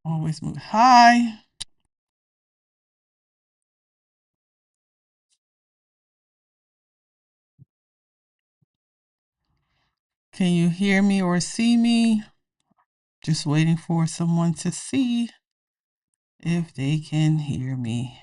Always move. Hi. Can you hear me or see me? Just waiting for someone to see if they can hear me.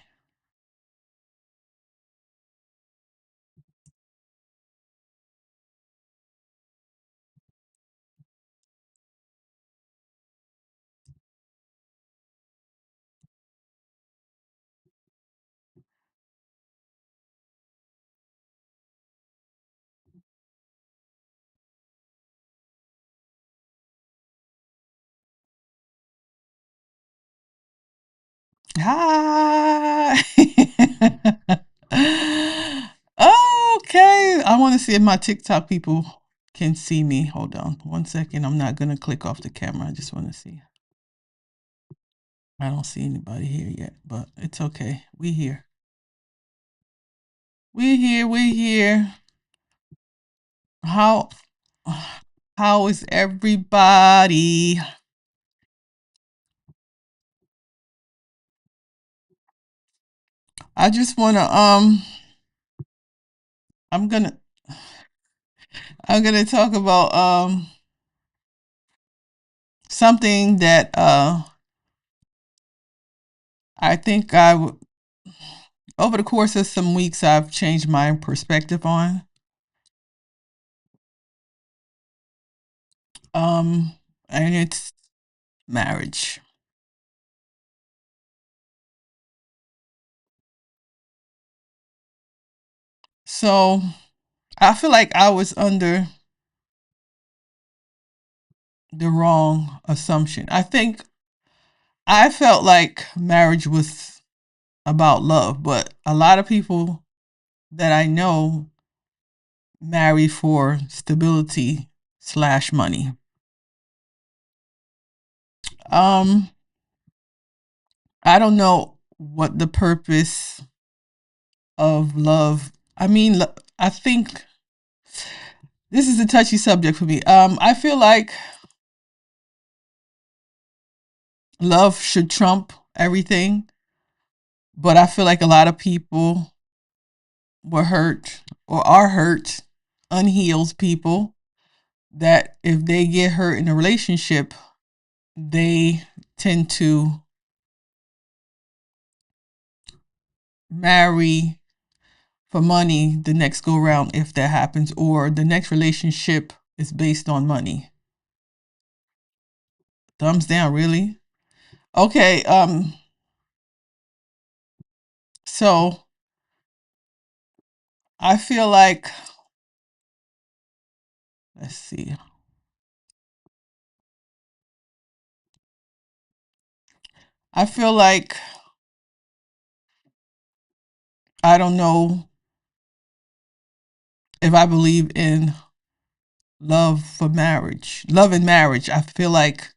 Hi. Okay. I want to see if my TikTok people can see me. Hold on 1 second. I'm not going to click off the camera. I just want to see. I don't see anybody here yet, but it's okay. We here. We here. We here. How is everybody? I just want to I'm going to talk about something that I think over the course of some weeks I've changed my perspective on. And it's marriage. So I feel like I was under the wrong assumption. I think I felt like marriage was about love, but a lot of people that I know marry for stability/money. Um, I don't know what the purpose of love. I mean, I think this is a touchy subject for me. I feel like love should trump everything, but I feel like a lot of people were hurt or are hurt, unhealed people, that if they get hurt in a relationship, they tend to marry for money the next go round if that happens, or the next relationship is based on money. Thumbs down, really? Okay, so I feel like, let's see. I feel like I don't know if I believe in love for marriage, love and marriage. I feel like,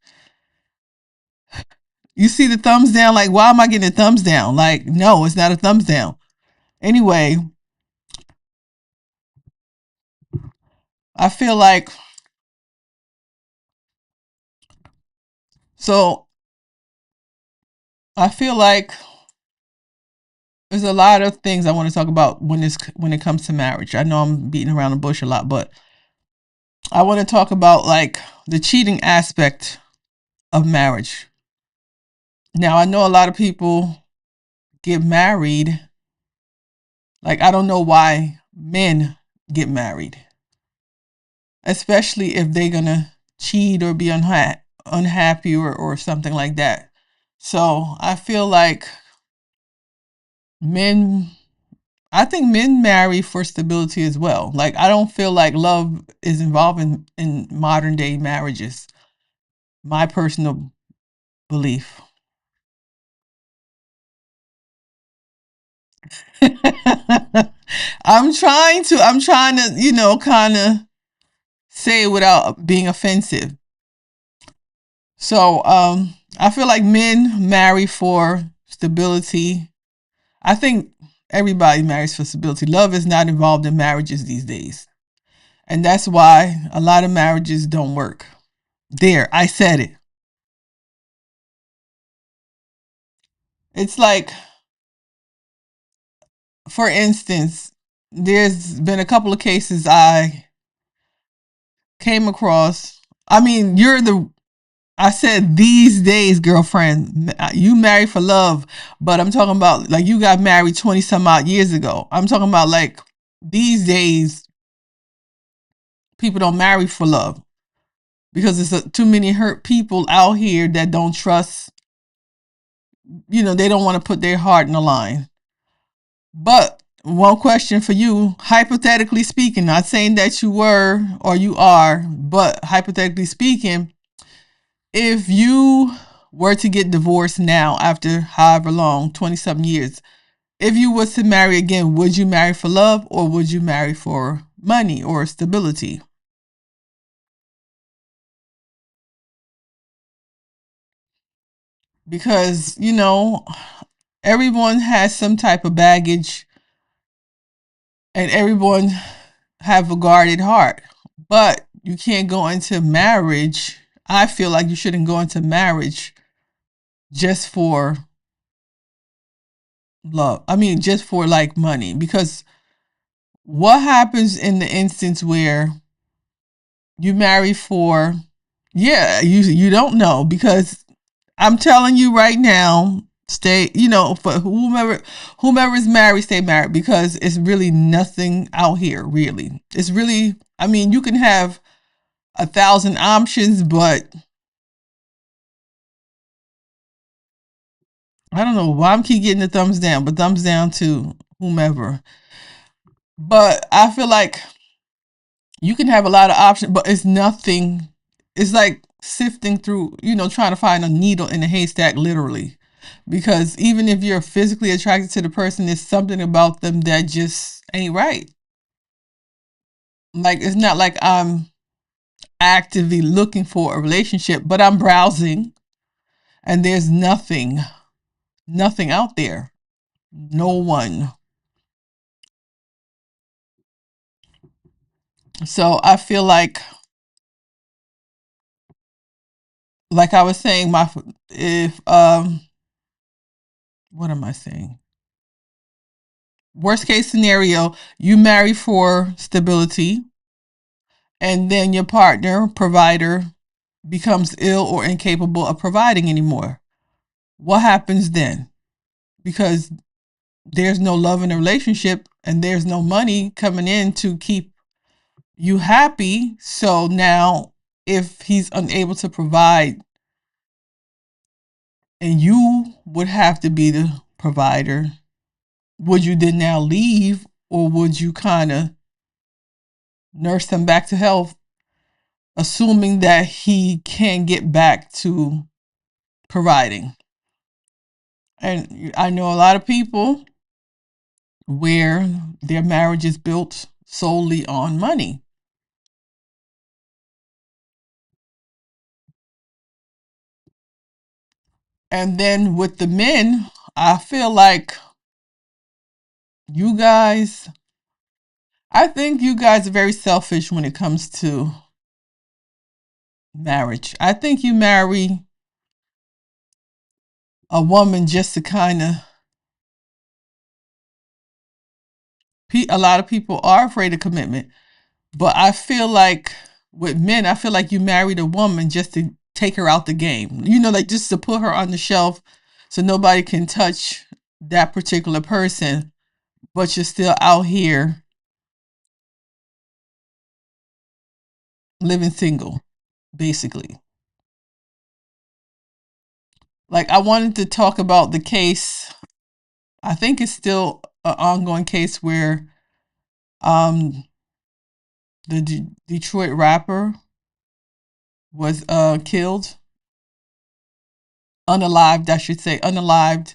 you see the thumbs down, like, why am I getting a thumbs down? Like, no, it's not a thumbs down. Anyway, I feel like, so I feel like there's a lot of things I want to talk about when it comes to marriage. I know I'm beating around the bush a lot, but I want to talk about like the cheating aspect of marriage. Now, I know a lot of people get married. Like, I don't know why men get married, especially if they're going to cheat or be unhappy or something like that. So I feel like men, I think men marry for stability as well. Like, I don't feel like love is involved in modern day marriages. My personal belief. I'm trying to, kind of say it without being offensive. So, I feel like men marry for stability. I think everybody marries for stability. Love is not involved in marriages these days. And that's why a lot of marriages don't work. There, I said it. It's like, for instance, there's been a couple of cases I came across. I mean, I said these days, girlfriend, you married for love, but I'm talking about like you got married 20 some odd years ago. I'm talking about like these days, people don't marry for love because there's too many hurt people out here that don't trust, they don't want to put their heart in the line. But one question for you, hypothetically speaking, not saying that you were or you are, but hypothetically speaking, if you were to get divorced now after however long, 20 something years, if you was to marry again, would you marry for love or would you marry for money or stability? Because, everyone has some type of baggage and everyone have a guarded heart. But you can't go into marriage. I feel like you shouldn't go into marriage just for love. I mean, just for like money. Because what happens in the instance where you marry for, yeah, you don't know, because I'm telling you right now, stay, for whomever is married, stay married, because it's really nothing out here, really. It's really, I mean, you can have 1,000 options, but I don't know why I'm keep getting the thumbs down, but thumbs down to whomever. But I feel like you can have a lot of options, but it's nothing. It's like sifting through, trying to find a needle in a haystack, literally. Because even if you're physically attracted to the person, there's something about them that just ain't right. Like, it's not like I'm actively looking for a relationship, but I'm browsing and there's nothing out there. No one. So I feel like I was saying, if what am I saying? Worst case scenario, you marry for stability, and then your partner, provider, becomes ill or incapable of providing anymore. What happens then? Because there's no love in the relationship and there's no money coming in to keep you happy. So now, if he's unable to provide and you would have to be the provider, would you then now leave, or would you kind of nurse him back to health, assuming that he can get back to providing? And I know a lot of people where their marriage is built solely on money. And then with the men, I feel like you guys, I think you guys are very selfish when it comes to marriage. I think you marry a woman just to kind of, a lot of people are afraid of commitment. But I feel like with men, I feel like you married a woman just to take her out the game. Like just to put her on the shelf so nobody can touch that particular person, but you're still out here living single, basically. Like, I wanted to talk about the case. I think it's still an ongoing case where um the Detroit rapper was killed, unalived, I should say, unalived.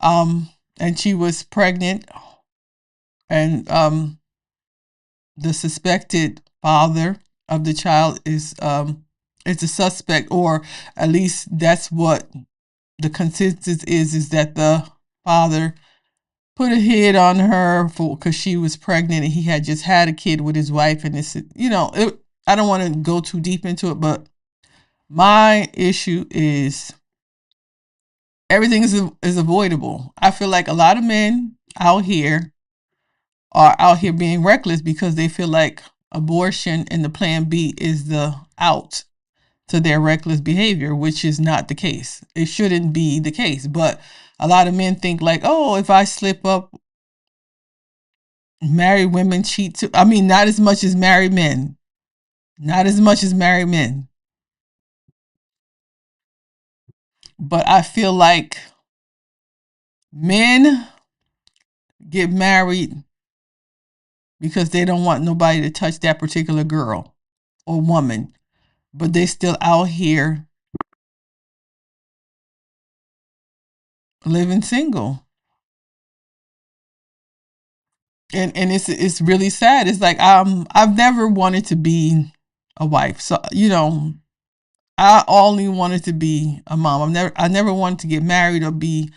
And she was pregnant, and the suspected father of the child is a suspect, or at least that's what the consensus is that the father put a hit on her because she was pregnant and he had just had a kid with his wife. And I don't want to go too deep into it, but my issue is everything is avoidable. I feel like a lot of men out here are out here being reckless because they feel like abortion and the plan B is the out to their reckless behavior, which is not the case. It shouldn't be the case. But a lot of men think like, oh, if I slip up, married women cheat too. I mean, not as much as married men. Not as much as married men. But I feel like men get married because they don't want nobody to touch that particular girl or woman. But they still out here living single. And it's really sad. It's like I've never wanted to be a wife. So, I only wanted to be a mom. I never wanted to get married or be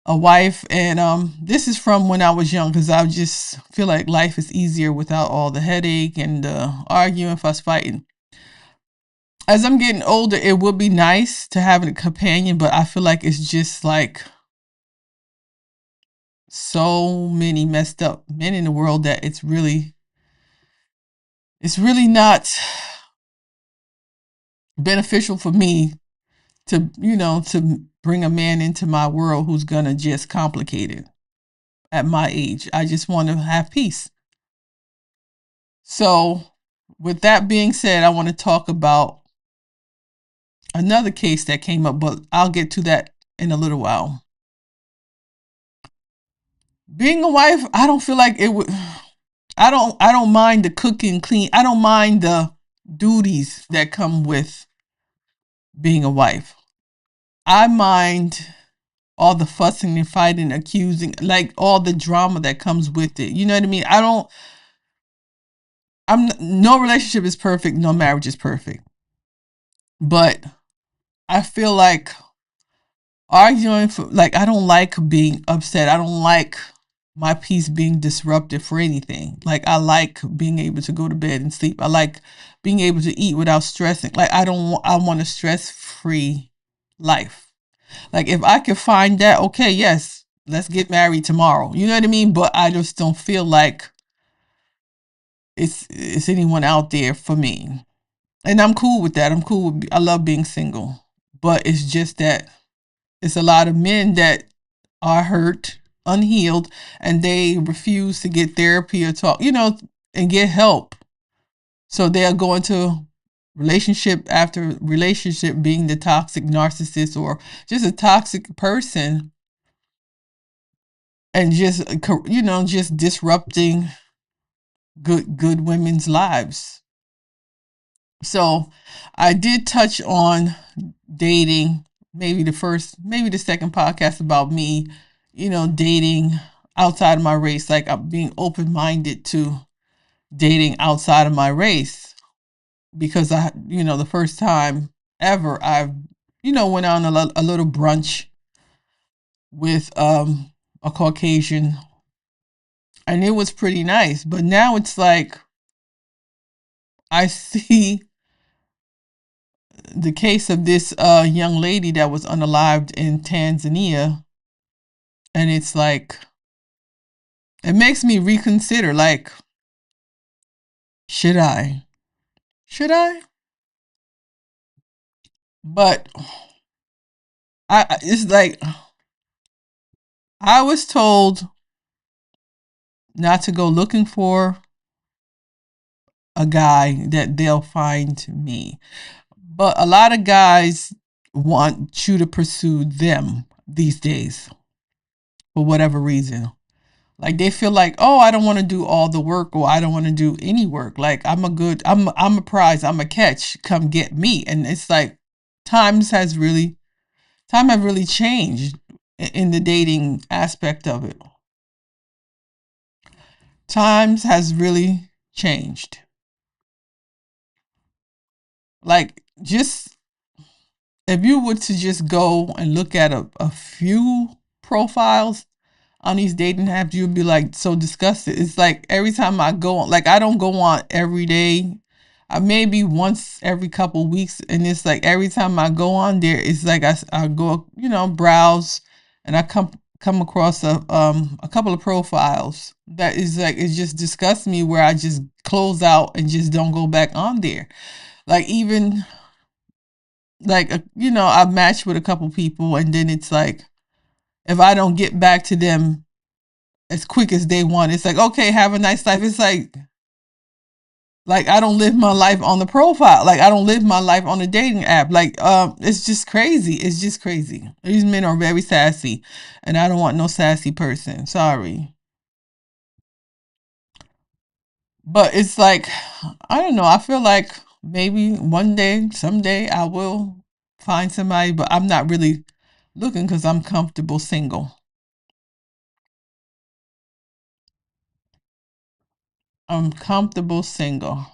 a wife. And this is from when I was young, because I just feel like life is easier without all the headache and arguing, fuss fighting. As I'm getting older, it would be nice to have a companion, but I feel like it's just like so many messed up men in the world that it's really not beneficial for me to, to bring a man into my world who's gonna just complicate it at my age. I just want to have peace. So, with that being said, I want to talk about another case that came up, but I'll get to that in a little while. Being a wife, I don't feel like it would. I don't mind the cooking, clean. I don't mind the duties that come with being a wife. I mind all the fussing and fighting, accusing, like all the drama that comes with it. You know what I mean? No relationship is perfect, no marriage is perfect. But I feel like arguing for, like, I don't like being upset. I don't like my peace being disrupted for anything. Like, I like being able to go to bed and sleep. I like being able to eat without stressing. Like, I want a stress-free life. Like, if I could find that, okay, yes, let's get married tomorrow. You know what I mean? But I just don't feel like it's anyone out there for me. And I'm cool with that. I love being single. But it's just that it's a lot of men that are hurt, unhealed, and they refuse to get therapy or talk, and get help. So they'll go into relationship after relationship being the toxic narcissist or just a toxic person, and just disrupting good women's lives. So I did touch on dating, maybe the second podcast about me, dating outside of my race. Like, I'm being open-minded to dating outside of my race, because the first time ever I went on a little brunch with a Caucasian, and it was pretty nice. But now it's like I see the case of this young lady that was unalived in Tanzania, and it's like, it makes me reconsider, like, should I? But it's like, I was told not to go looking for a guy, that they'll find me. But a lot of guys want you to pursue them these days for whatever reason. Like, they feel like, oh, I don't want to do all the work, or I don't want to do any work. Like, I'm a prize, I'm a catch, come get me. And it's like, time have really changed in the dating aspect of it. Times has really changed. Like, just, if you were to just go and look at a few profiles on these dating apps, you'd be like so disgusted. It's like every time I go on, like, I don't go on every day. maybe once every couple weeks, and it's like every time I go on there, it's like I go, browse, and I come across a couple of profiles that is like, it just disgusts me, where I just close out and just don't go back on there. Like, even like, I've matched with a couple people, and then it's like, if I don't get back to them as quick as they want, it's like, okay, have a nice life. It's like I don't live my life on the profile. Like, I don't live my life on the dating app. Like, it's just crazy. It's just crazy. These men are very sassy, and I don't want no sassy person. Sorry. But it's like, I don't know. I feel like maybe one day, someday, I will find somebody, but I'm not really looking, because I'm comfortable single. I'm comfortable single.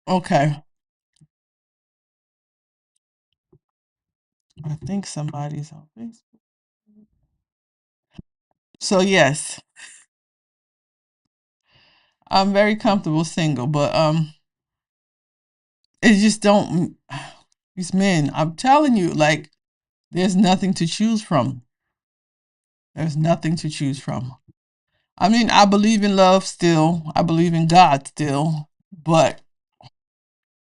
Okay. I think somebody's on Facebook. So yes, I'm very comfortable single, but it just don't, these men, I'm telling you, like, there's nothing to choose from. There's nothing to choose from. I mean, I believe in love still. I believe in God still, but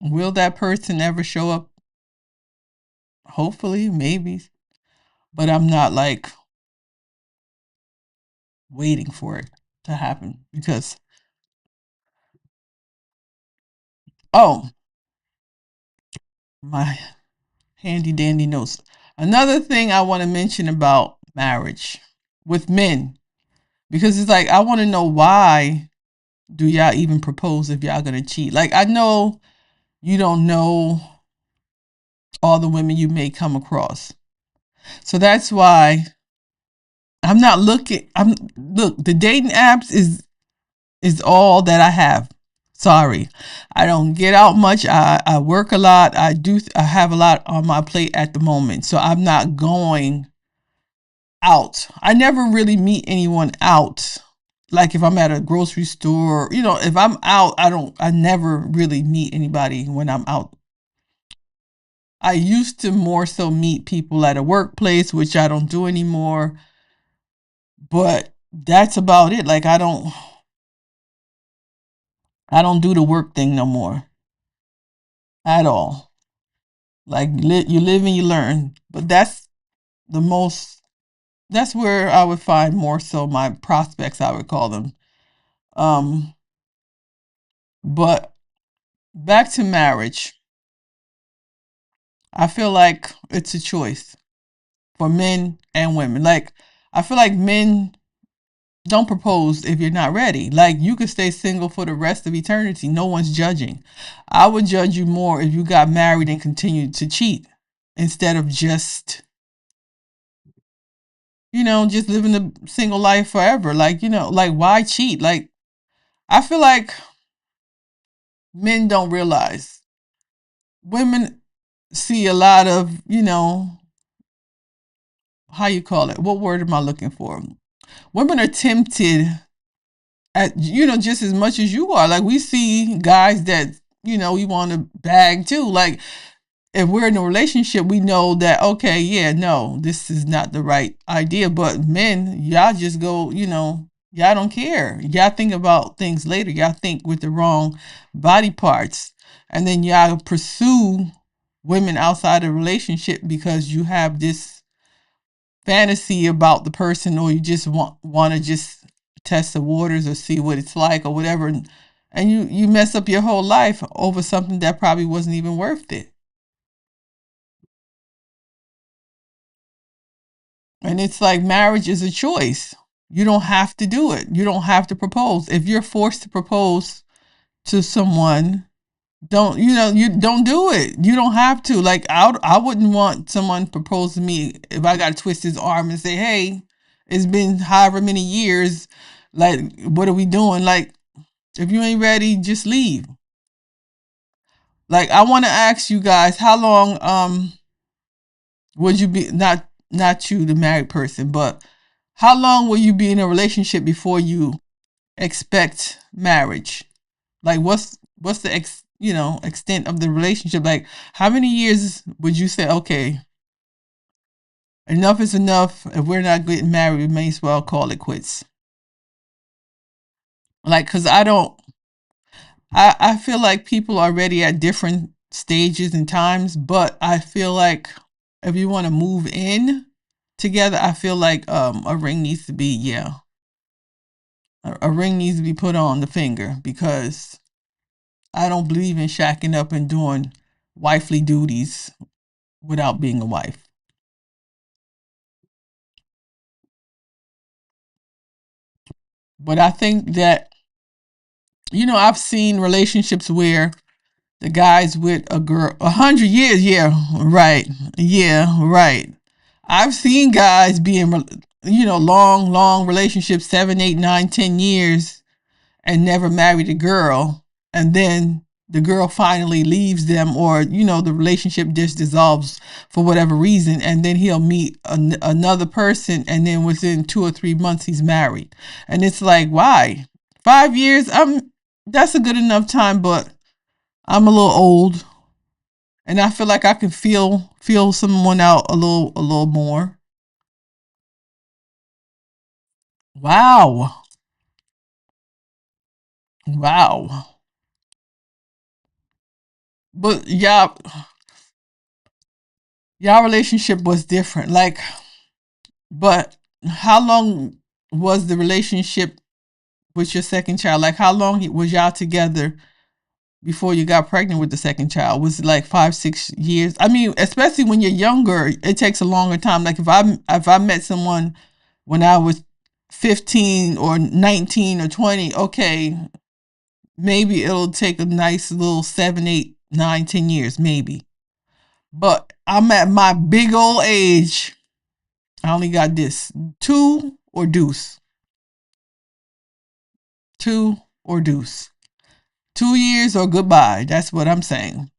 will that person ever show up? Hopefully, maybe, but I'm not like waiting for it to happen, because oh, my handy dandy notes. Another thing I want to mention about marriage with men, because it's like, I want to know, why do y'all even propose if y'all gonna cheat? Like, I know you don't know all the women you may come across, so that's why I'm not looking. Look, the dating apps is all that I have. Sorry, I don't get out much. I work a lot. I have a lot on my plate at the moment, so I'm not going out. I never really meet anyone out. Like, if I'm at a grocery store, if I'm out, I never really meet anybody when I'm out. I used to more so meet people at a workplace, which I don't do anymore. But that's about it. Like, I don't do the work thing no more at all. Like, you live and you learn. But the most that's where I would find more so my prospects, I would call them. Um but back to marriage. I feel like it's a choice for men and women. Like, I feel like men don't propose if you're not ready. Like, you could stay single for the rest of eternity. No one's judging. I would judge you more if you got married and continued to cheat, instead of just, just living a single life forever. Like, like, why cheat? Like, I feel like men don't realize, women see a lot of, how you call it? What word am I looking for? Women are tempted at, just as much as you are. Like, we see guys that, we want to bag too. Like, if we're in a relationship, we know that, okay, yeah, no, this is not the right idea. But men, y'all just go, y'all don't care. Y'all think about things later. Y'all think with the wrong body parts. And then y'all pursue women outside of a relationship, because you have this fantasy about the person, or you just want to just test the waters, or see what it's like, or whatever. And you mess up your whole life over something that probably wasn't even worth it. And it's like, marriage is a choice. You don't have to do it. You don't have to propose. If you're forced to propose to someone, you don't do it. You don't have to. Like, I wouldn't want someone propose to me if I got to twist his arm and say, "Hey, it's been however many years. Like, what are we doing?" Like, if you ain't ready, just leave. Like, I want to ask you guys, how long would you be, not you, the married person, but how long will you be in a relationship before you expect marriage? Like, what's the extent of the relationship? Like, how many years would you say, okay, enough is enough. If we're not getting married, we may as well call it quits. Like, cause I feel like people are ready at different stages and times, but I feel like if you want to move in together, I feel like a ring needs to be, yeah. A ring needs to be put on the finger, because I don't believe in shacking up and doing wifely duties without being a wife. But I think that, I've seen relationships where the guy's with a girl 100 years. Yeah, right. Yeah, right. I've seen guys be in, long relationships, 7, 8, 9, 10 years, and never married a girl, and then the girl finally leaves them, or the relationship just dissolves for whatever reason, and then he'll meet another person, and then within 2 or 3 months he's married. And it's like, why? 5 years, that's a good enough time, but I'm a little old, and I feel like I can feel someone out a little more. Wow. Wow. But y'all relationship was different. Like, but how long was the relationship with your second child? Like, how long was y'all together before you got pregnant with the second child? Was it like 5, 6 years? I mean, especially when you're younger, it takes a longer time. Like, if I met someone when I was 15 or 19 or 20, okay, maybe it'll take a nice little 7, 8, 9, 10 years, maybe. But I'm at my big old age. I only got this: two or deuce. Two or deuce. 2 years or goodbye. That's what I'm saying.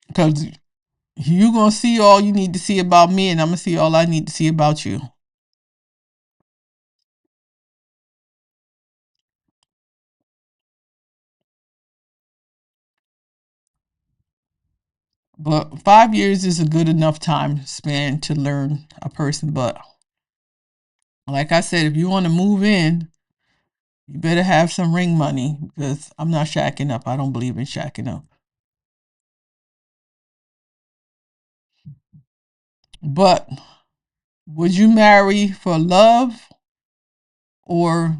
Because you going to see all you need to see about me, and I'm going to see all I need to see about you. But 5 years is a good enough time span to learn a person. But like I said, if you want to move in, you better have some ring money, because I'm not shacking up. I don't believe in shacking up. But would you marry for love or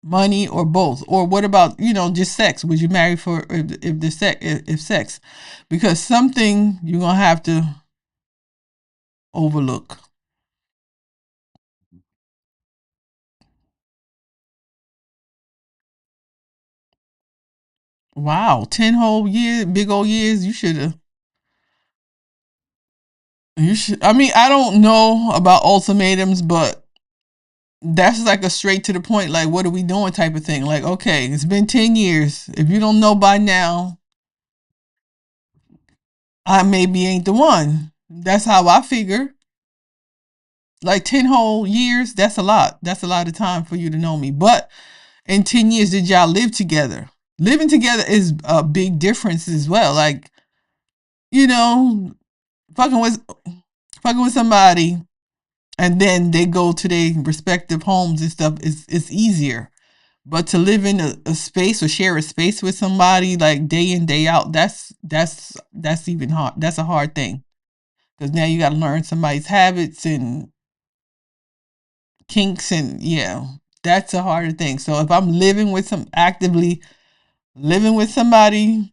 money, or both? Or what about, just sex? Would you marry for, if the sex, if sex? Because something you're going to have to overlook. Wow, 10 whole years, big old years. You should, I mean, I don't know about ultimatums, but that's like a straight to the point, like, what are we doing type of thing. Like, okay, it's been 10 years. If you don't know by now, I maybe ain't the one. That's how I figure. Like, 10 whole years, that's a lot. That's a lot of time for you to know me. But in 10 years, did y'all live together? Living together is a big difference as well. Like, you know, fucking with somebody, and then they go to their respective homes and stuff, it's easier. But to live in a space, or share a space with somebody, like, day in, day out, that's even hard. That's a hard thing, because now you got to learn somebody's habits and kinks, and yeah, that's a harder thing. So if I'm actively living with somebody,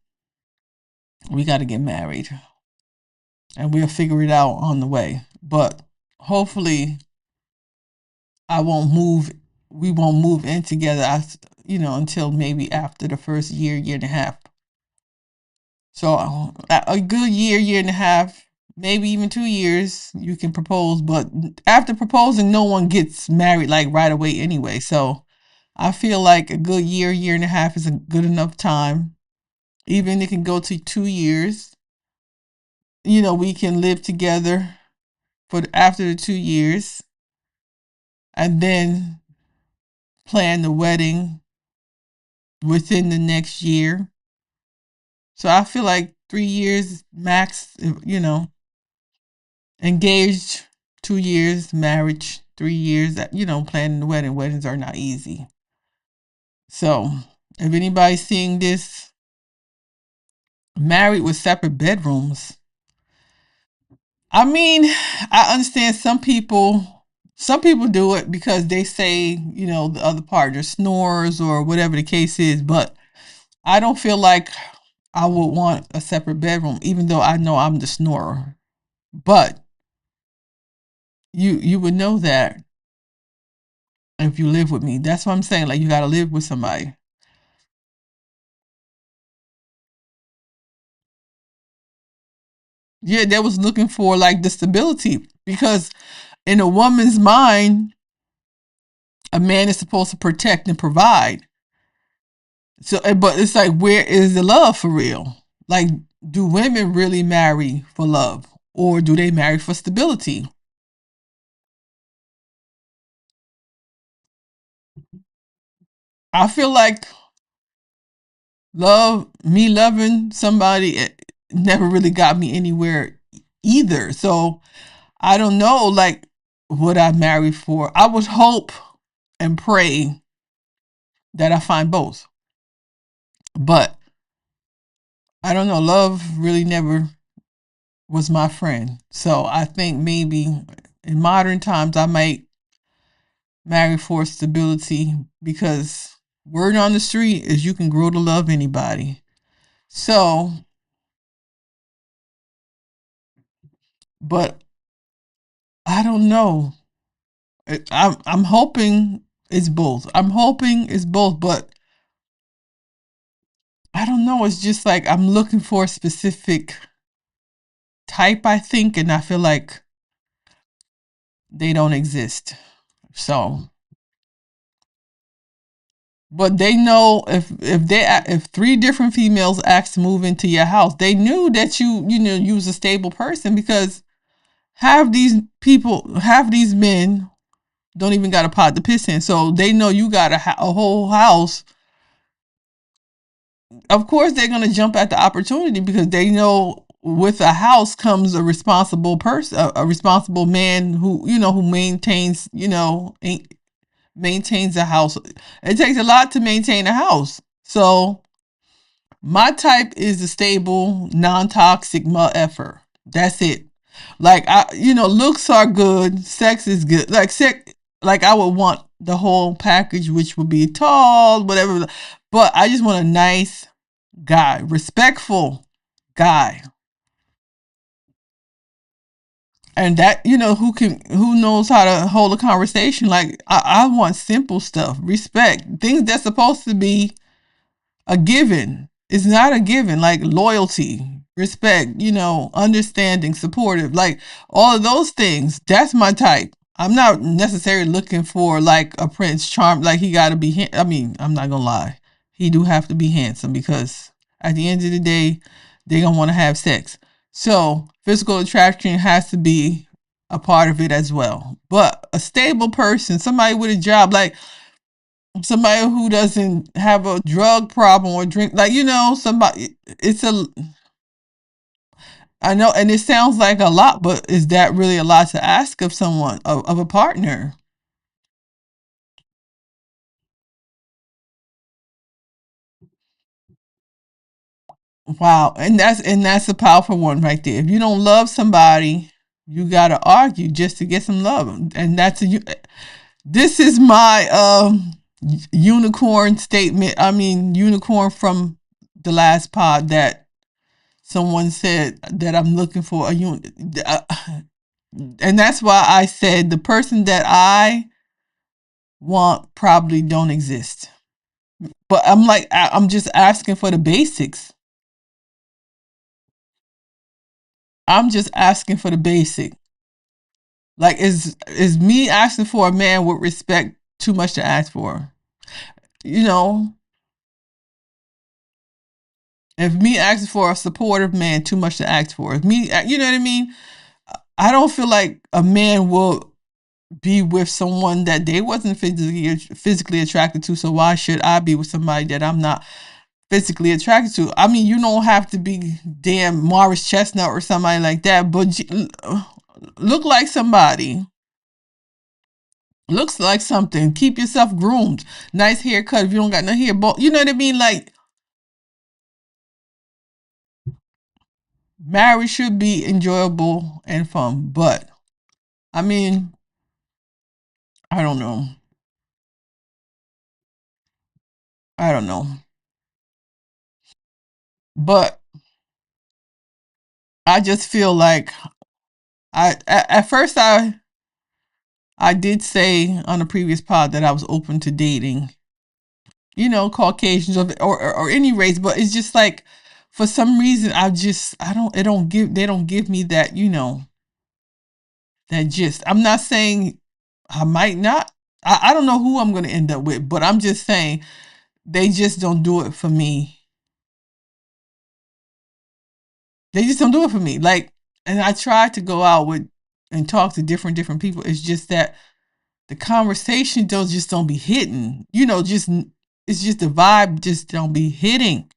we got to get married, and we'll figure it out on the way. But hopefully, I won't move. We won't move in together, until maybe after the first year and a half. So a good year and a half, maybe even 2 years, you can propose. But after proposing, no one gets married like right away anyway. So I feel like a good year and a half is a good enough time. Even it can go to 2 years. We can live together for after the 2 years, and then plan the wedding within the next year. So I feel like 3 years max, engaged 2 years, marriage 3 years, planning the wedding. Weddings are not easy. So if anybody's seeing this, married with separate bedrooms, I mean, I understand some people do it because they say, the other partner snores or whatever the case is, but I don't feel like I would want a separate bedroom, even though I know I'm the snorer. But you would know that if you live with me. That's what I'm saying. Like, you got to live with somebody. Yeah, they was looking for like the stability, because in a woman's mind, a man is supposed to protect and provide. So, but it's like, where is the love for real? Like, do women really marry for love, or do they marry for stability? I feel like me loving somebody, it never really got me anywhere either. So I don't know, like, what I marry for. I would hope and pray that I find both. But I don't know. Love really never was my friend. So I think maybe in modern times I might marry for stability, because word on the street is you can grow to love anybody. So, but I don't know. I'm hoping it's both. I'm hoping it's both, but I don't know. It's just like I'm looking for a specific type, I think, and I feel like they don't exist. So, but they know, if three different females asked to move into your house, they knew that you was a stable person, because half these men don't even got a pot to piss in, so they know you got a whole house. Of course, they're gonna jump at the opportunity, because they know with a house comes a responsible person, a responsible man who maintains a house. It takes a lot to maintain a house. So my type is a stable, non-toxic effort. That's it. Like, looks are good, sex is good. Like I would want the whole package, which would be tall, whatever. But I just want a nice guy, respectful guy, and that who knows how to hold a conversation. Like, I want simple stuff, respect, things that's supposed to be a given. It's not a given, like loyalty, respect, understanding, supportive, like all of those things. That's my type. I'm not necessarily looking for like a Prince Charm. Like, he got to be. I mean, I'm not gonna lie, he do have to be handsome, because at the end of the day, they gonna want to have sex. So physical attraction has to be a part of it as well. But a stable person, somebody with a job, like somebody who doesn't have a drug problem or drink, like, somebody. I know, and it sounds like a lot, but is that really a lot to ask of someone, of a partner? Wow, and that's a powerful one right there. If you don't love somebody, you gotta argue just to get some love, and this is my unicorn statement. I mean, unicorn from the last pod, that someone said that I'm looking for a and that's why I said the person that I want probably don't exist. But I'm like, I'm just asking for the basics. I'm just asking for the basic. Like, is me asking for a man with respect too much to ask for? You know, if me asking for a supportive man, too much to ask for. If me, you know what I mean? I don't feel like a man will be with someone that they wasn't physically attracted to. So why should I be with somebody that I'm not physically attracted to? I mean, you don't have to be damn Morris Chestnut or somebody like that, but look like somebody. Looks like something. Keep yourself groomed. Nice haircut if you don't got no hair. But you know what I mean? Like, marriage should be enjoyable and fun. But I mean, I don't know. I don't know. But I just feel like at first I did say on a previous pod that I was open to dating, you know, Caucasians or any race, but it's just like for some reason they don't give me that, you know, that gist. I'm not saying I might not. I don't know who I'm gonna end up with, but I'm just saying they just don't do it for me. They just don't do it for me. Like, and I tried to go out with and talk to different people. It's just that the conversation don't be hitting. You know, just it's just the vibe just don't be hitting.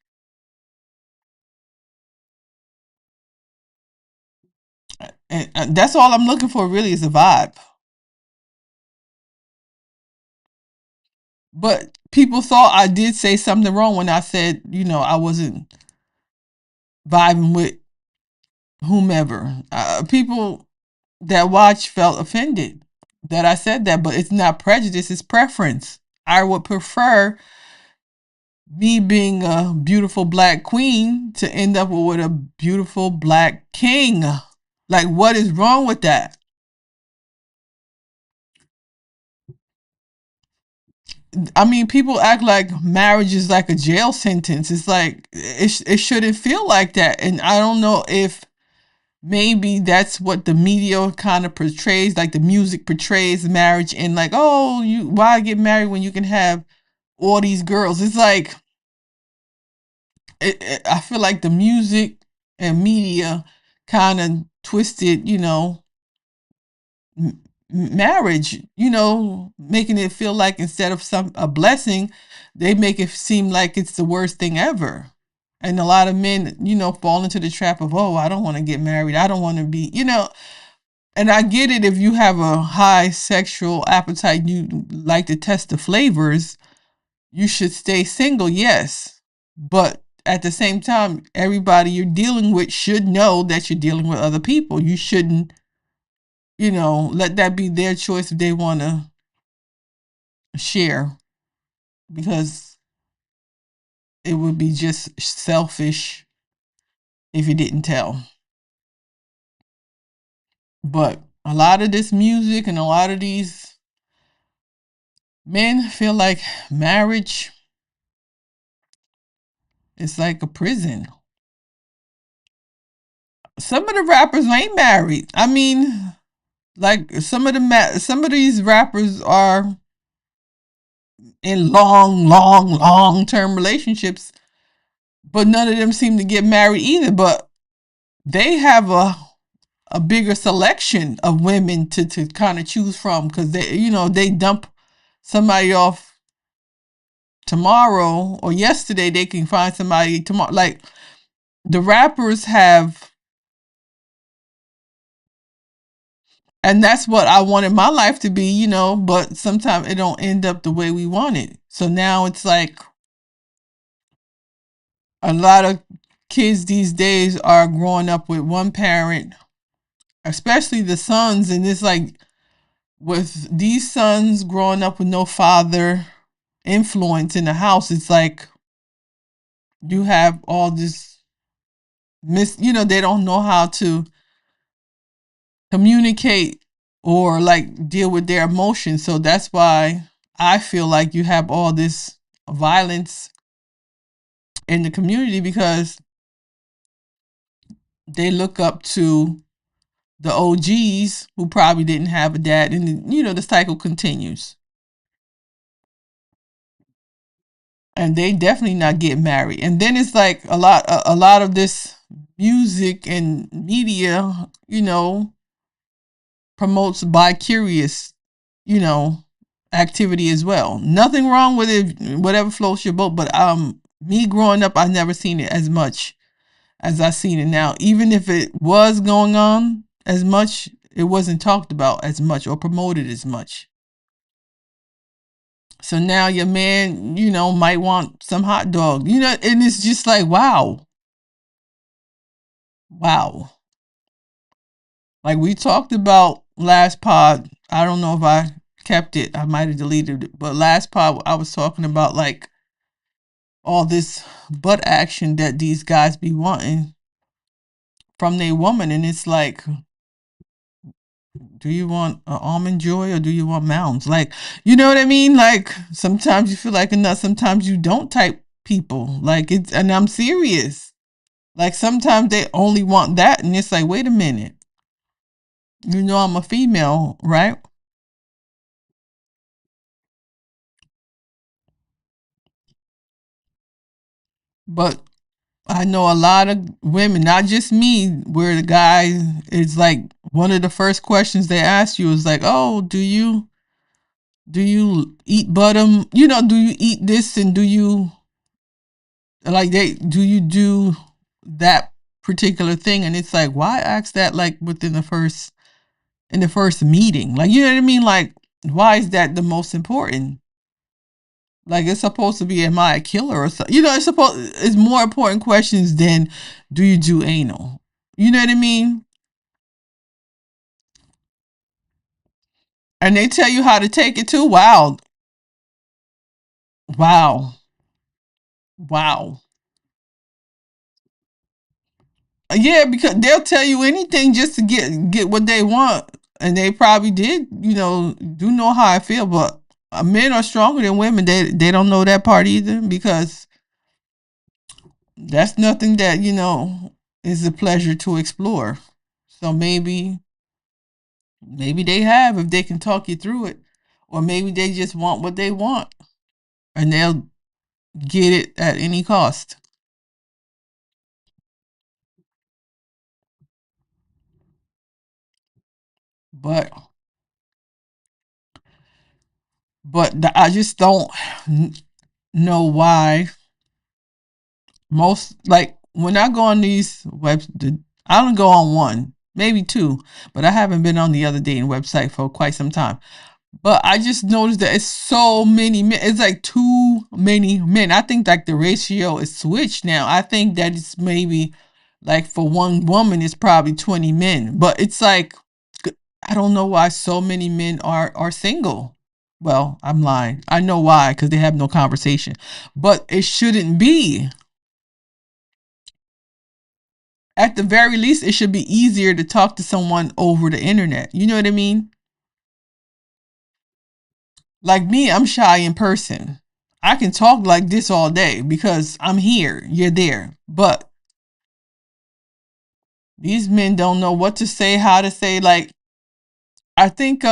And that's all I'm looking for really is a vibe. But people thought I did say something wrong when I said, you know, I wasn't vibing with whomever. People that watch felt offended that I said that, but it's not prejudice, it's preference. I would prefer me being a beautiful black queen to end up with a beautiful black king. Like, what is wrong with that? I mean, people act like marriage is like a jail sentence. It's like it shouldn't feel like that. And I don't know if maybe that's what the media kind of portrays, like the music portrays marriage, and like, oh, you why get married when you can have all these girls? It's like I feel like the music and media kind of twisted, you know, marriage, you know, making it feel like instead of a blessing, they make it seem like it's the worst thing ever. And a lot of men, you know, fall into the trap of, oh, I don't want to get married. I don't want to be, you know, and I get it if you have a high sexual appetite, you like to test the flavors, you should stay single, yes. But at the same time, everybody you're dealing with should know that you're dealing with other people. You shouldn't, you know, let that be their choice if they want to share, because it would be just selfish if you didn't tell. But a lot of this music and a lot of these men feel like marriage is like a prison. Some of the rappers ain't married. I mean, like some of these rappers are in long term relationships, but none of them seem to get married either. But they have a bigger selection of women to kind of choose from, because they, you know, they dump somebody off tomorrow or yesterday, they can find somebody tomorrow. Like, the rappers have, and that's what I wanted my life to be, you know, but sometimes it don't end up the way we want it. So now it's like a lot of kids these days are growing up with one parent, especially the sons, and it's like with these sons growing up with no father influence in the house, it's like you have all this you know, they don't know how to communicate or like deal with their emotions. So that's why I feel like you have all this violence in the community, because they look up to the OGs who probably didn't have a dad, and you know, the cycle continues. and they definitely not get married. And then it's like a lot of this music and media, promotes bi-curious, you know, activity as well. Nothing wrong with it, whatever floats your boat. But me growing up, I never seen it as much as I seen it now. Even if it was going on as much, it wasn't talked about as much or promoted as much. So now your man, might want some hot dog, and it's just like, wow. Wow. Like we talked about last pod. I don't know if I kept it. I might have deleted it. But last pod, I was talking about like all this butt action that these guys be wanting from their woman. And it's like, do you want an almond joy or do you want mounds? Like, you know what I mean? Like sometimes you feel like a nut, sometimes you don't type people. Like and I'm serious. Like sometimes they only want that. And it's like, wait a minute. I'm a female, right? But I know a lot of women, not just me, where the guy is like one of the first questions they ask you is like, "Oh, do you eat butter? Do you eat this and do you do you do that particular thing?" And it's like, why ask that like within in the first meeting? Like, you know what I mean? Like, why is that the most important? Like it's supposed to be, am I a killer or something? It's more important questions than do you do anal? You know what I mean? And they tell you how to take it too. Wow. Wow. Wow. Yeah, because they'll tell you anything just to get what they want. And they probably did, do know how I feel, but men are stronger than women. They don't know that part either because that's nothing that, is a pleasure to explore. So maybe they have if they can talk you through it. Or maybe they just want what they want and they'll get it at any cost. But I just don't know why most, like when I go on these webs, I don't go on one, maybe two, but I haven't been on the other dating website for quite some time. But I just noticed that it's so many men. It's like too many men. I think like the ratio is switched now. I think that it's maybe like for one woman, it's probably 20 men. But it's like, I don't know why so many men are single. Well, I'm lying. I know why, because they have no conversation. But it shouldn't be. At the very least, it should be easier to talk to someone over the internet. You know what I mean? Like me, I'm shy in person. I can talk like this all day because I'm here, you're there. But these men don't know what to say, how to say. Like, I think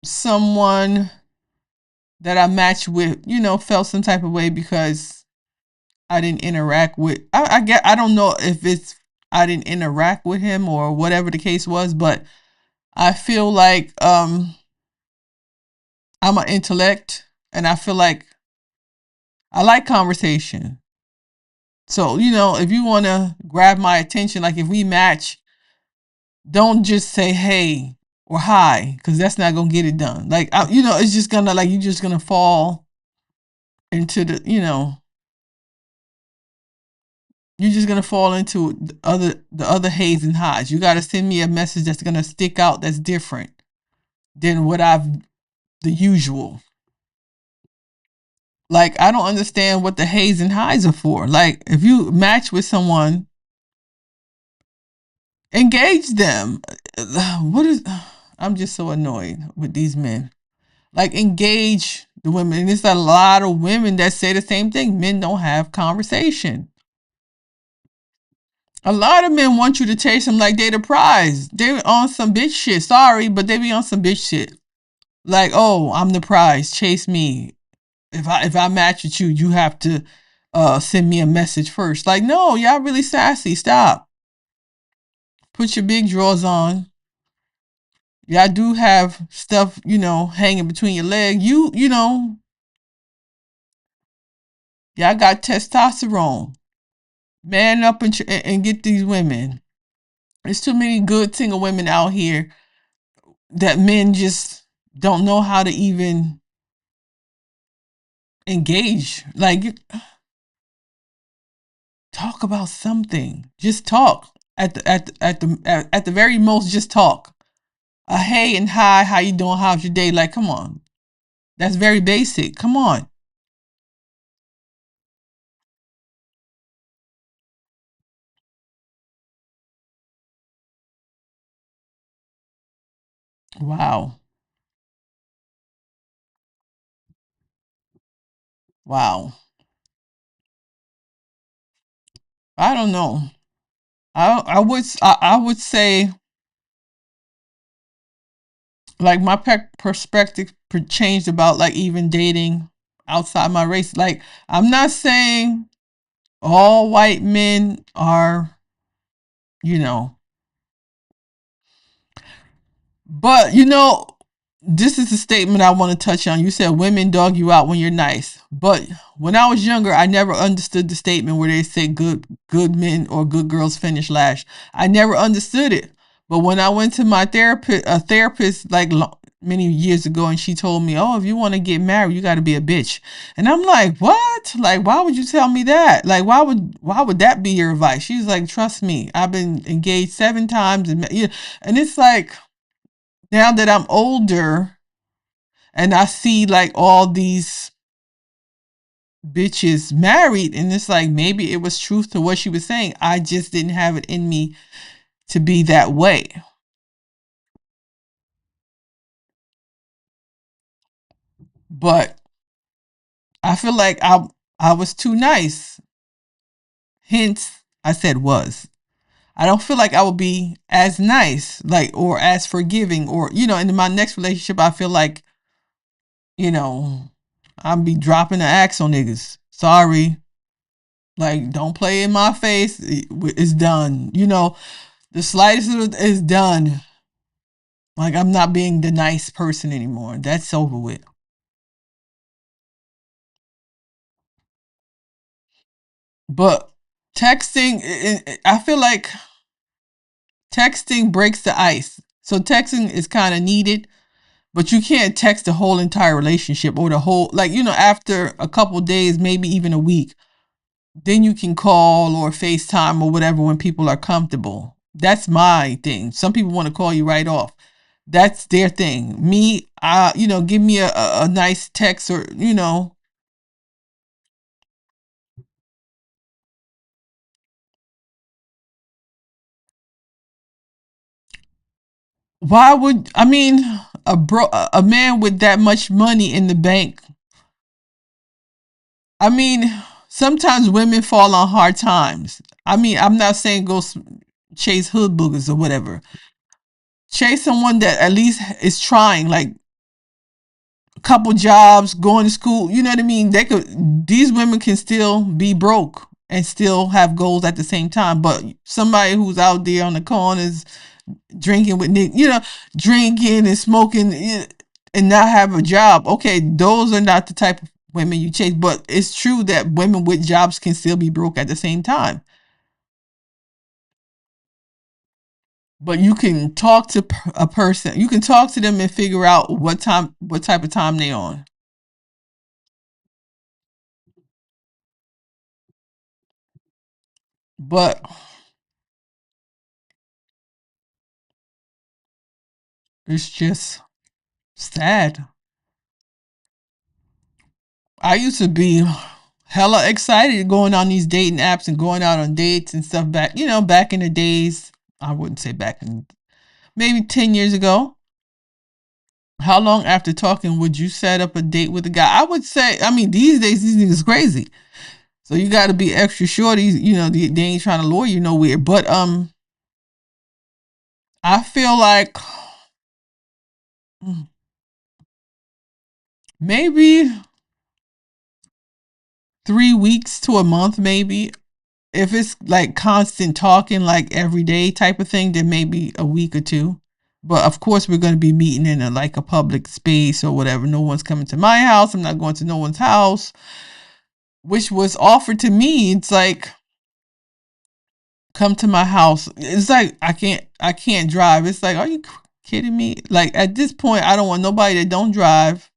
someone that I matched with, felt some type of way because I didn't interact with. I don't know if it's I didn't interact with him or whatever the case was, but I feel like I'm an intellect, and I feel like I like conversation. So, if you want to grab my attention, like if we match, don't just say hey or hi, because that's not going to get it done. Like, it's just going to, like, you're just going to fall into you're just going to fall into the other hays and highs. You got to send me a message that's going to stick out, that's different than the usual. Like, I don't understand what the hays and highs are for. Like, if you match with someone, engage them. What is? I'm just so annoyed with these men. Like, engage the women. And there's a lot of women that say the same thing. Men don't have conversation. A lot of men want you to chase them like they the prize. They on some bitch shit. Sorry, but they be on some bitch shit. Like, oh, I'm the prize. Chase me. if I match with you, you have to send me a message first. Like, no, y'all really sassy. Stop. Put your big drawers on. Y'all do have stuff, hanging between your legs. Y'all got testosterone. Man up and get these women. There's too many good single women out here that men just don't know how to even engage. Like, talk about something. Just talk. At the very most, just talk. Hey and hi, how you doing? How's your day? Like, come on. That's very basic. Come on. Wow. Wow. I don't know. I would say, like, my perspective changed about, like, even dating outside my race. Like, I'm not saying all white men are, you know, but this is a statement I want to touch on. You said women dog you out when you're nice. But when I was younger, I never understood the statement where they say good men or good girls finish last. I never understood it. But when I went to my therapist like many years ago, and she told me, "Oh, if you want to get married, you got to be a bitch." And I'm like, "What? Like, why would you tell me that? Like, why would that be your advice?" She's like, "Trust me, I've been engaged 7 times, and it's like." Now that I'm older and I see like all these bitches married, and it's like maybe it was truth to what she was saying. I just didn't have it in me to be that way. But I feel like I was too nice. Hence, I said was. I don't feel like I would be as nice, like, or as forgiving, or in my next relationship, I feel like, you know, I'll be dropping the axe on niggas. Sorry. Like, don't play in my face. It's done. The slightest is done. Like, I'm not being the nice person anymore. That's over with. But texting, I feel like texting breaks the ice. So texting is kind of needed, but you can't text the whole entire relationship or the whole, like, after a couple days, maybe even a week. Then you can call or FaceTime or whatever when people are comfortable. That's my thing. Some people want to call you right off. That's their thing. Me, give me a nice text, or why would I mean a man with that much money in the bank? I mean, sometimes women fall on hard times. I mean, I'm not saying go chase hood boogers or whatever. Chase someone that at least is trying, like a couple jobs, going to school. You know what I mean? These women can still be broke and still have goals at the same time. But somebody who's out there on the corners drinking with Nick, drinking and smoking, and not have a job. Okay, those are not the type of women you chase. But it's true that women with jobs can still be broke at the same time. But you can talk to a person. You can talk to them and figure out what type of time they on. But it's just sad. I used to be hella excited going on these dating apps and going out on dates and stuff back in the days. I wouldn't say back in, maybe 10 years ago. How long after talking would you set up a date with a guy? I would say, I mean, these days, these niggas crazy. So you got to be extra sure. They ain't trying to lure you nowhere. But I feel like maybe 3 weeks to a month, maybe. If it's like constant talking, like every day type of thing, then maybe a week or two. But of course, we're going to be meeting in a public space or whatever. No one's coming to my house. I'm not going to no one's house, which was offered to me. It's like, come to my house. It's like I can't drive. It's like, are you kidding me? Like at this point, I don't want nobody that don't drive.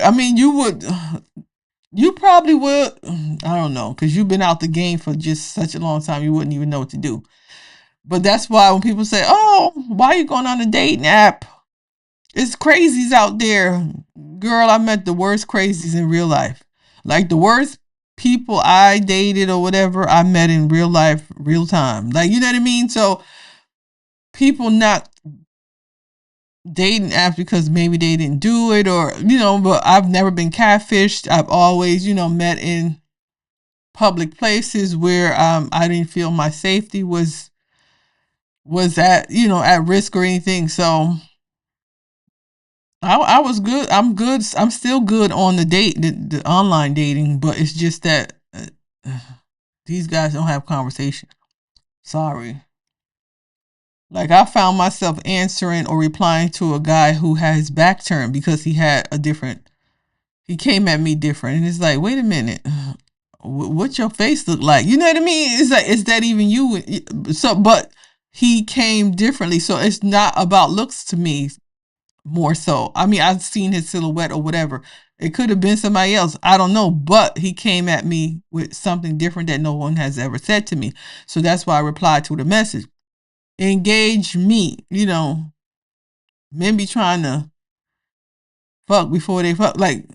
I mean, you probably would. I don't know, because you've been out the game for just such a long time, you wouldn't even know what to do. But that's why when people say, "Oh, why are you going on a dating app? It's crazies out there." Girl, I met the worst crazies in real life. Like the worst people I dated or whatever, I met in real life, real time. Like, you know what I mean? So people not dating apps because maybe they didn't do it, or but I've never been catfished. I've always met in public places where I didn't feel my safety was at risk or anything. So I was good. I'm good. I'm still good on the online dating, but it's just that these guys don't have conversation. Sorry. Like, I found myself answering or replying to a guy who had his back turned because he came at me different. And it's like, wait a minute, what your face look like? You know what I mean? It's like, is that even you? So, but he came differently. So it's not about looks to me more so. I mean, I've seen his silhouette or whatever. It could have been somebody else. I don't know. But he came at me with something different that no one has ever said to me. So that's why I replied to the message. Engage me. Men be trying to fuck before they fuck. Like,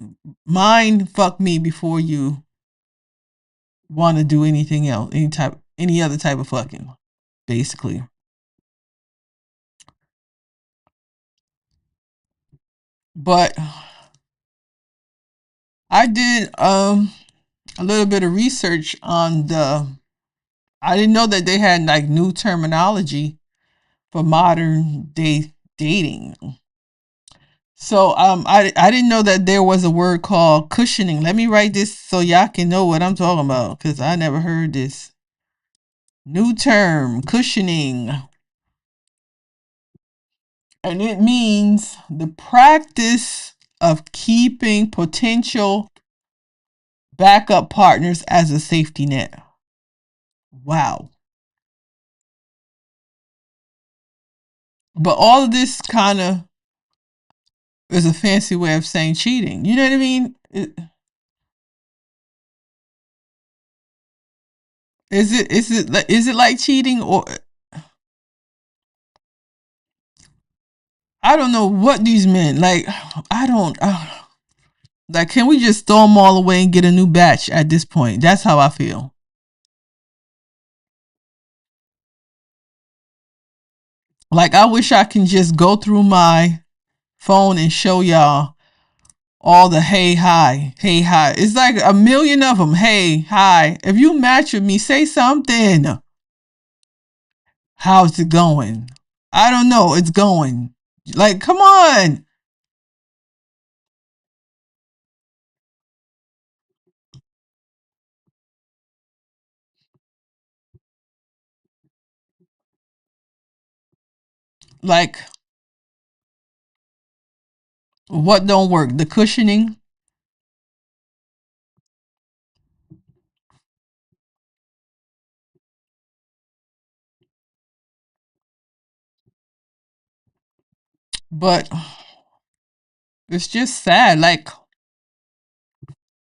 mind fuck me before you want to do anything else, any other type of fucking, basically. But I did a little bit of research on I didn't know that they had like new terminology for modern day dating. So I didn't know that there was a word called cushioning. Let me write this so y'all can know what I'm talking about, because I never heard this new term, cushioning. And it means the practice of keeping potential backup partners as a safety net. Wow. But all of this kind of is a fancy way of saying cheating. You know what I mean? Is it like cheating, or I don't know what these men like. I don't like. Can we just throw them all away and get a new batch at this point? That's how I feel. Like, I wish I can just go through my phone and show y'all all the hey hi, hey hi. It's like a million of them. Hey hi. If you match with me, say something. How's it going? I don't know. It's going. Like, come on. Like, what don't work? The cushioning. But it's just sad. Like,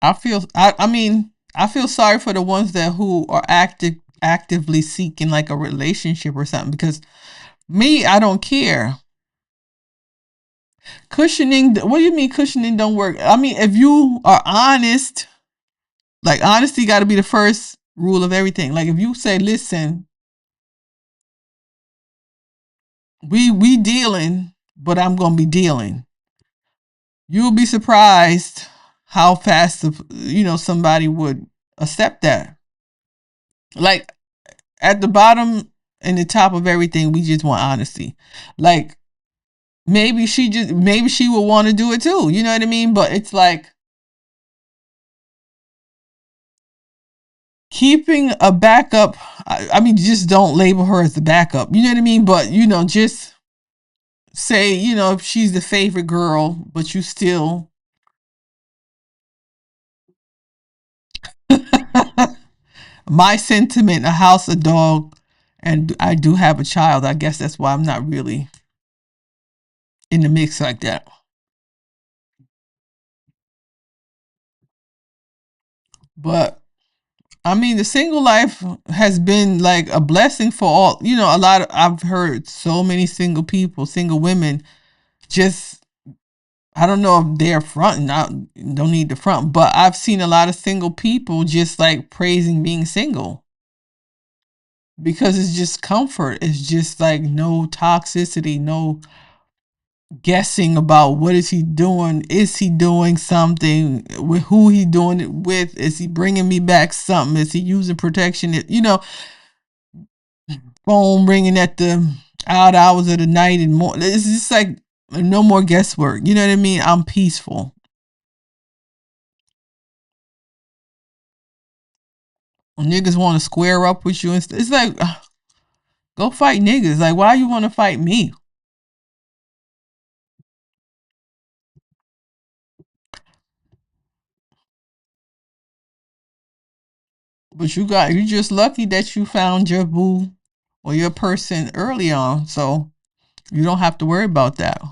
I mean, I feel sorry for the ones that who are actively seeking like a relationship or something, because me, I don't care. Cushioning, what do you mean cushioning don't work? I mean, if you are honest, like, honesty got to be the first rule of everything. Like, if you say, listen, we dealing, but I'm going to be dealing. You'll be surprised how fast somebody would accept that. Like at the bottom and the top of everything, we just want honesty. Like maybe she will want to do it too. You know what I mean? But it's like keeping a backup. I mean, just don't label her as the backup. You know what I mean? But just say, if she's the favorite girl, but you still. My sentiment: a house, a dog, and I do have a child. I guess that's why I'm not really in the mix like that. But I mean, the single life has been like a blessing for all. A lot of I've heard so many single people, single women, just I don't know if they're fronting. I don't need the front, but I've seen a lot of single people just like praising being single because it's just comfort. It's just like no toxicity, no guessing about what is he doing. Is he doing something with who he doing it with? Is he bringing me back something? Is he using protection? Phone ringing at the odd hours of the night and more. It's just like no more guesswork. You know what I mean? I'm peaceful. Niggas want to square up with you and it's like go fight niggas. Like why you want to fight me? But you just lucky that you found your boo or your person early on, so you don't have to worry about that.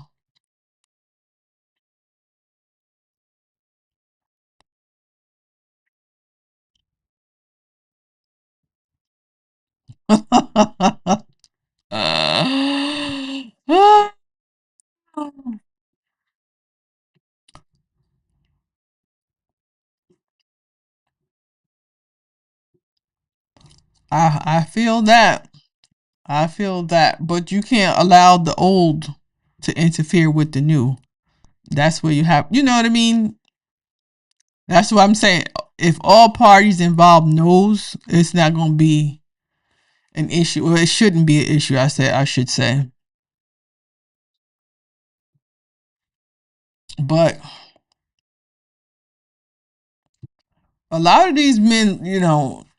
I feel that. I feel that. But you can't allow the old to interfere with the new. That's where you have, you know what I mean? That's what I'm saying. If all parties involved knows, it's not going to be an issue. Well, it shouldn't be an issue. I should say. But a lot of these men,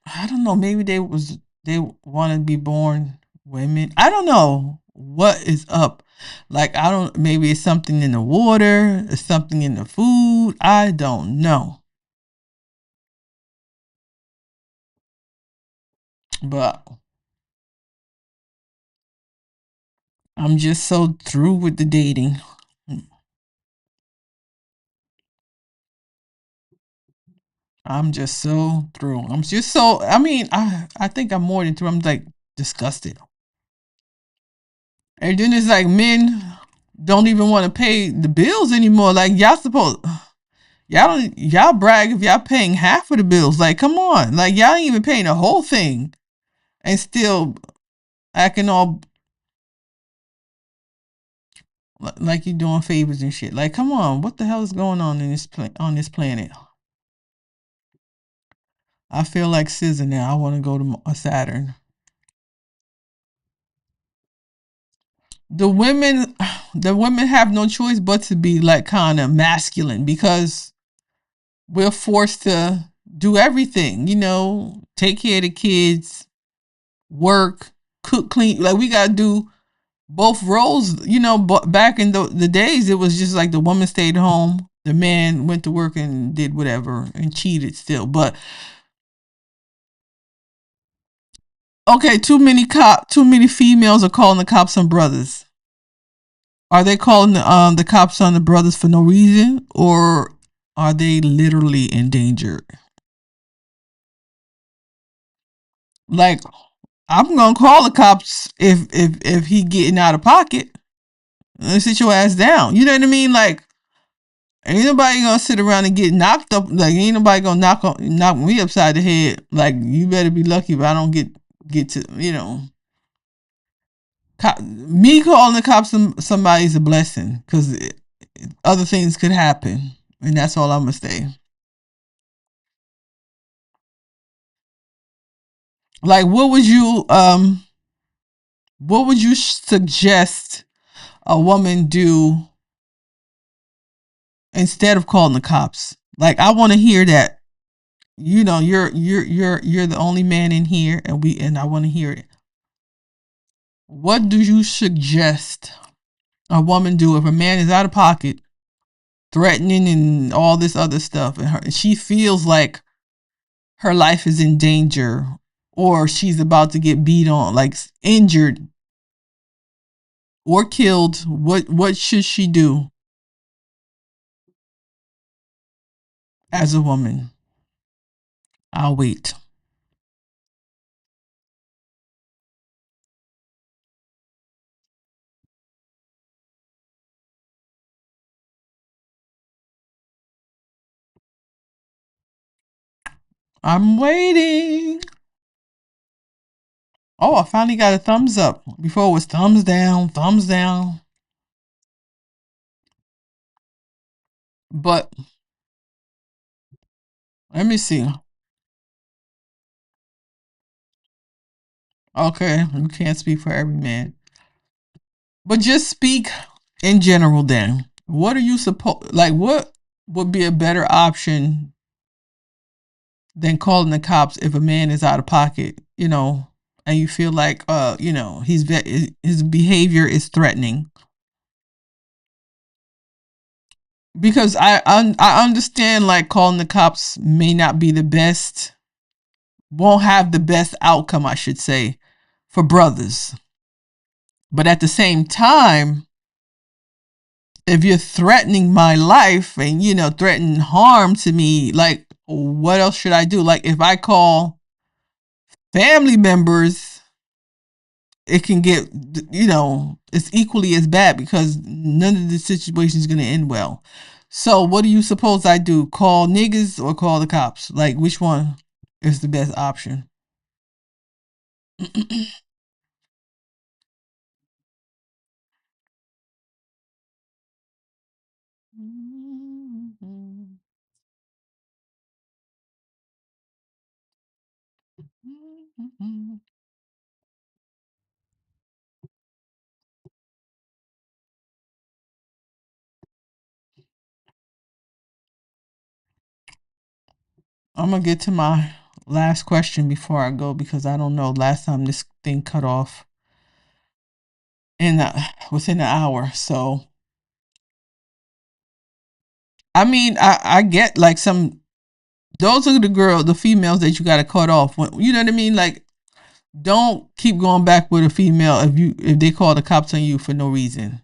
I don't know. Maybe they want to be born women. I don't know what is up. Like I don't. Maybe it's something in the water. It's something in the food. I don't know. But I'm just so through with the dating. I'm just so through. I'm just so. I mean, I think I'm more than through. I'm like disgusted. And then it's like men don't even want to pay the bills anymore. Like y'all brag if y'all paying half of the bills. Like come on, like y'all ain't even paying the whole thing, and still acting all like you doing favors and shit. Like come on, what the hell is going on in on this planet? I feel like scissor now. I want to go to a Saturn. The women, the women have no choice but to be like kind of masculine because we're forced to do everything. Take care of the kids, work, cook, clean. Like we gotta do both roles. But back in the days, it was just like the woman stayed home, the man went to work and did whatever and cheated still. But okay, too many females are calling the cops on brothers. Are they calling the cops on the brothers for no reason, or are they literally endangered? Like, I'm gonna call the cops if he getting out of pocket. Sit your ass down. You know what I mean? Like, ain't nobody gonna sit around and get knocked up. Like, ain't nobody gonna knock me upside the head. Like, you better be lucky if I don't get to me calling the cops somebody is a blessing because other things could happen, and that's all I'm gonna say. Like, what would you suggest a woman do instead of calling the cops? Like, I want to hear that. You know, you're the only man in here, and I want to hear it. What do you suggest a woman do if a man is out of pocket, threatening and all this other stuff, and she feels like her life is in danger, or she's about to get beat on, like injured or killed? What should she do as a woman? I'll wait. I'm waiting. Oh, I finally got a thumbs up. Before it was thumbs down, thumbs down. But let me see. Okay, you can't speak for every man. But just speak in general then. What are you supposed, like, what would be a better option than calling the cops if a man is out of pocket, and you feel like his behavior is threatening? Because I understand, like, calling the cops may not be the best, won't have the best outcome, I should say, for brothers. But at the same time, if you're threatening my life and threatening harm to me, like, what else should I do? Like, if I call family members, it can get, it's equally as bad because none of the situation is going to end well. So what do you suppose I do? Call niggas or call the cops? Like, which one is the best option? I'm gonna get to my last question before I go, because I don't know. Last time this thing cut off in within an hour. So I mean, I get, like, some, those are the females that you got to cut off. You know what I mean? Like, don't keep going back with a female if they call the cops on you for no reason.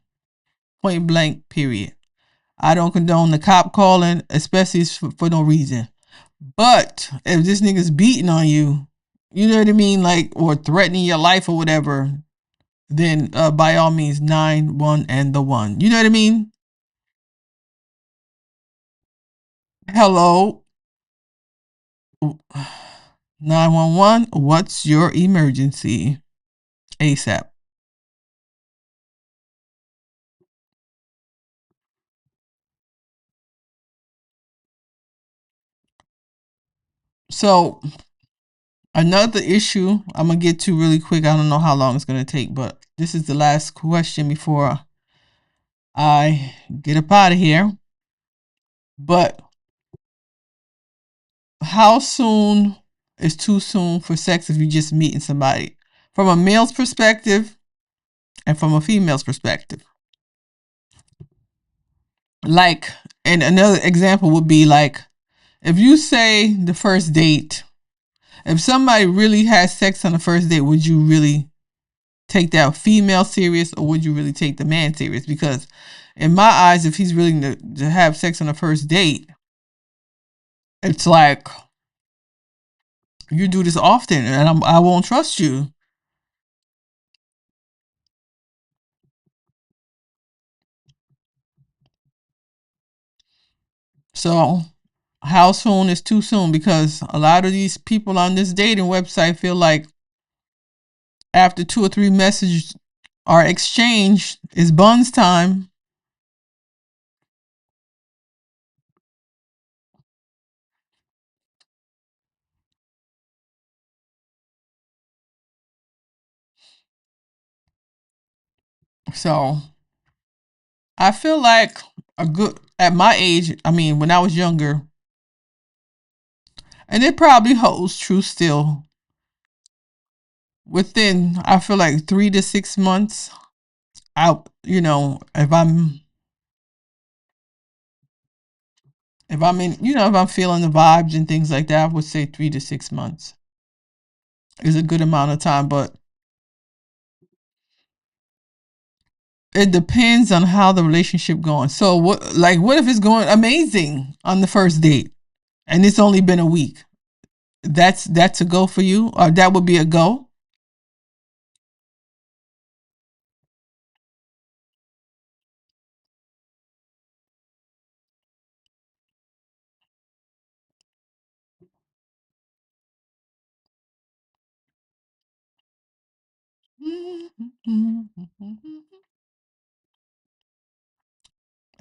Point blank. Period. I don't condone the cop calling, especially for no reason. But if this nigga's beating on you, you know what I mean, like, or threatening your life or whatever, then by all means, 9-1 and the one. You know what I mean? Hello, 911. What's your emergency? ASAP. So another issue I'm gonna get to really quick. I don't know how long it's gonna take, but this is the last question before I get up out of here. But how soon is too soon for sex if you're just meeting somebody? From a male's perspective and from a female's perspective. Like, and another example would be, like, if you say the first date, if somebody really has sex on the first date, would you really take that female serious, or would you really take the man serious? Because in my eyes, if he's willing to have sex on the first date, it's like, you do this often and I won't trust you. So how soon is too soon? Because a lot of these people on this dating website feel like after 2 or 3 messages are exchanged, it's buns time. So I feel like a good at my age. I mean, when I was younger, and it probably holds true still. Within, I feel like 3 to 6 months, if I'm in, if I'm feeling the vibes and things like that, I would say 3 to 6 months is a good amount of time. But it depends on how the relationship going. So what if it's going amazing on the first date and it's only been a week? That's a go for you, or that would be a go.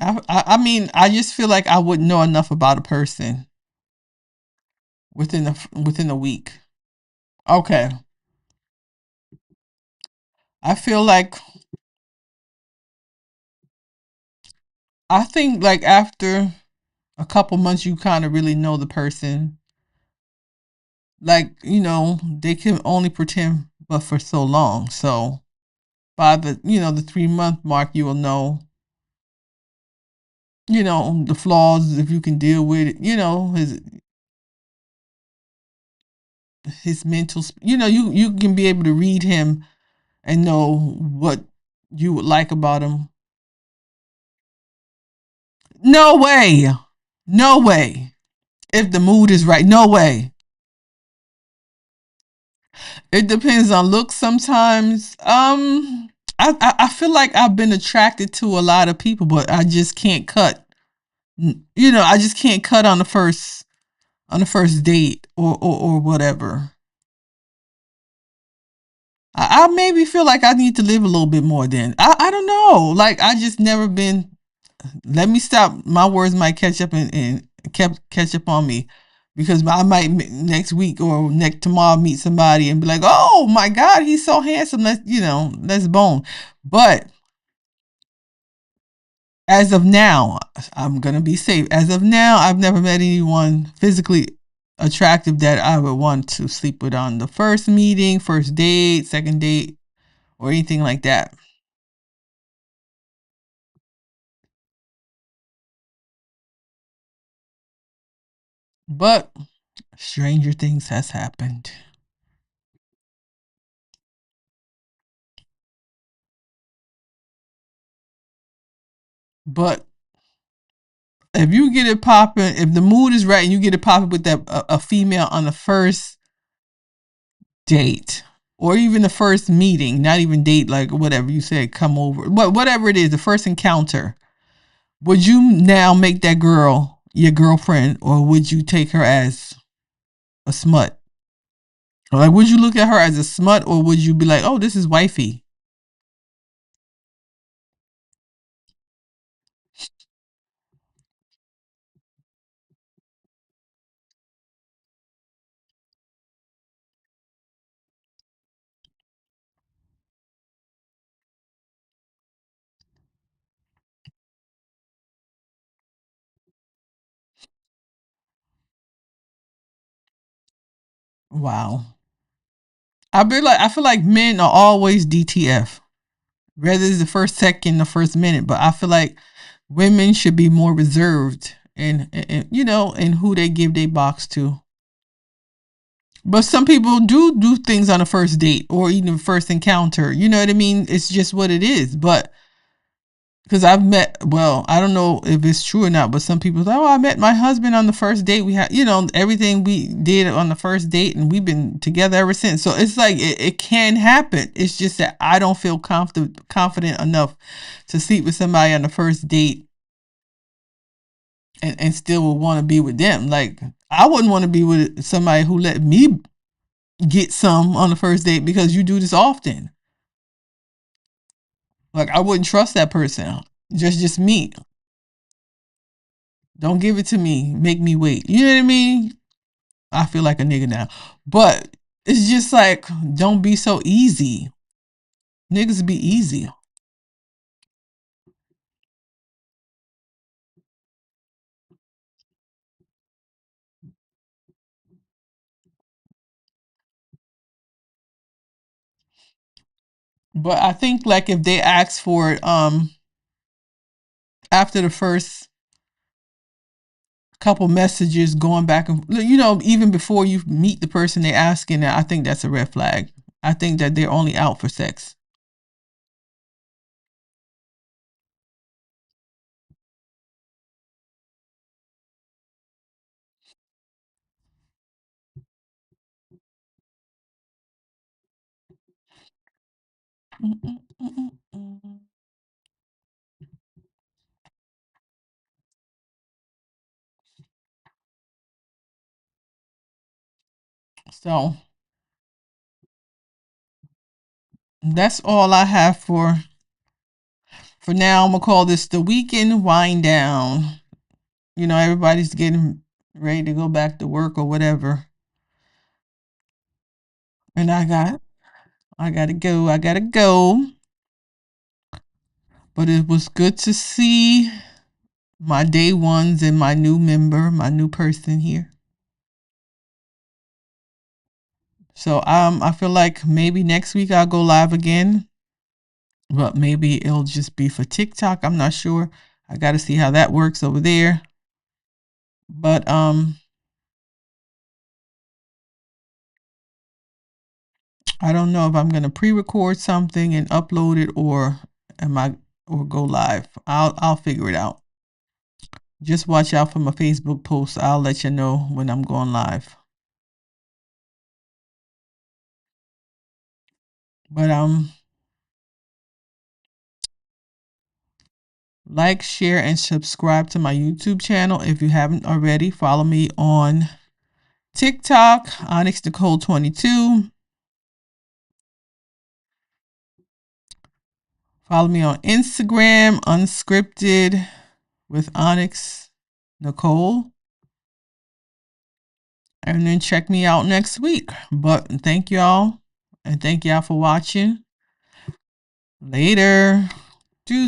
I mean, I just feel like I wouldn't know enough about a person within a week. Okay, I feel like I think like after a couple months, you kind of really know the person. Like they can only pretend, but for so long. So by the 3 month mark, you will know the flaws if you can deal with it. His mental. You can be able to read him and know what you would like about him. No way. No way. If the mood is right, no way. It depends on looks sometimes. I feel like I've been attracted to a lot of people, but I just can't cut. I just can't cut on the first date or whatever. I maybe feel like I need to live a little bit more then. I don't know. Like I just never been. Let me stop. My words might catch up and kept catch up on me, because I might next week or next tomorrow meet somebody and be like, oh my God, he's so handsome. Let's bone. But as of now, I'm gonna be safe. As of now, I've never met anyone physically attractive that I would want to sleep with on the first meeting, first date, second date, or anything like that. But stranger things has happened. But if you get it popping, if the mood is right and you get it popping with that a female on the first date or even the first meeting, not even date, like whatever you said, come over, whatever it is, the first encounter, would you now make that girl your girlfriend, or would you take her as a smut? Or like, would you look at her as a smut, or would you be like, oh, this is wifey? Wow. I feel like men are always DTF, whether it's the first second, the first minute. But I feel like women should be more reserved in who they give their box to. But some people do things on a first date or even first encounter. You know what I mean? It's just what it is. But because I've met, well, I don't know if it's true or not, but some people say, oh, I met my husband on the first date. We had, everything we did on the first date, and we've been together ever since. So it's like it can happen. It's just that I don't feel confident enough to sleep with somebody on the first date and still would want to be with them. Like I wouldn't want to be with somebody who let me get some on the first date because you do this often. Like I wouldn't trust that person. Just me. Don't give it to me. Make me wait. You know what I mean? I feel like a nigga now. But it's just like, don't be so easy. Niggas be easy. But I think like if they ask for it, after the first couple messages going back and even before you meet the person they're asking, I think that's a red flag. I think that they're only out for sex. So that's all I have for now. I'm gonna call this the weekend wind down. Everybody's getting ready to go back to work or whatever. And I gotta go. I gotta go. But it was good to see my day ones and my new member, my new person here. So I feel like maybe next week I'll go live again. But maybe it'll just be for TikTok. I'm not sure. I gotta see how that works over there. But I don't know if I'm gonna pre-record something and upload it or go live. I'll figure it out. Just watch out for my Facebook posts. I'll let you know when I'm going live. But like, share, and subscribe to my YouTube channel if you haven't already. Follow me on TikTok, Onyx Nicole 22. Follow me on Instagram, Unscripted with Onyx Nicole. And then check me out next week. But thank y'all. And thank y'all for watching. Later. Deuce.